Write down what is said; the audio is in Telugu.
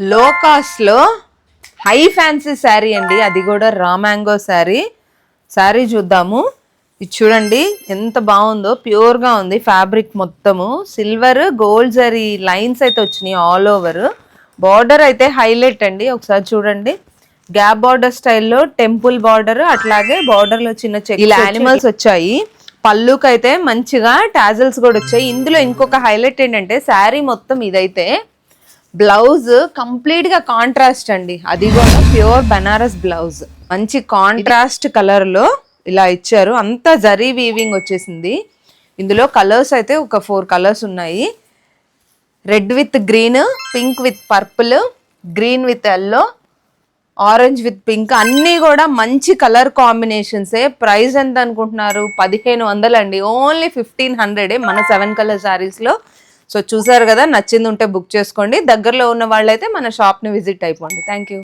లో కాస్ట్లో హై ఫ్యాన్సీ శారీ అండి, అది కూడా రా మ్యాంగో శారీ చూద్దాము. ఇది చూడండి ఎంత బాగుందో, ప్యూర్గా ఉంది ఫ్యాబ్రిక్ మొత్తము. సిల్వర్ గోల్డ్ జరీ లైన్స్ అయితే వచ్చినాయి ఆల్ ఓవర్. బార్డర్ అయితే హైలైట్ అండి, ఒకసారి చూడండి. గ్యాప్ బార్డర్ స్టైల్లో టెంపుల్ బార్డర్, అట్లాగే బార్డర్లో చిన్న చెక్ ఇలా యానిమల్స్ వచ్చాయి. పళ్ళుకి అయితే మంచిగా టాజల్స్ కూడా వచ్చాయి. ఇందులో ఇంకొక హైలైట్ ఏంటంటే శారీ మొత్తం ఇదైతే బ్లౌజ్ కంప్లీట్ గా కాంట్రాస్ట్ అండి, అది కూడా ప్యూర్ బనారస్ బ్లౌజ్. మంచి కాంట్రాస్ట్ కలర్ లో ఇలా ఇచ్చారు, అంతా జరీ వీవింగ్ వచ్చేసింది. ఇందులో కలర్స్ అయితే ఒక 4 కలర్స్ ఉన్నాయి. Red with green, pink with purple, green with yellow, orange with pink, అన్నీ కూడా మంచి కలర్ కాంబినేషన్సే. ప్రైస్ ఎంత అనుకుంటున్నారు? 1500 అండి, ఓన్లీ 1500 మన 7 కలర్ శారీస్లో. సో చూసారు కదా, నచ్చింది ఉంటే బుక్ చేసుకోండి. దగ్గరలో ఉన్న వాళ్ళైతే మన షాప్ని విజిట్ అయిపోండి. Thank you.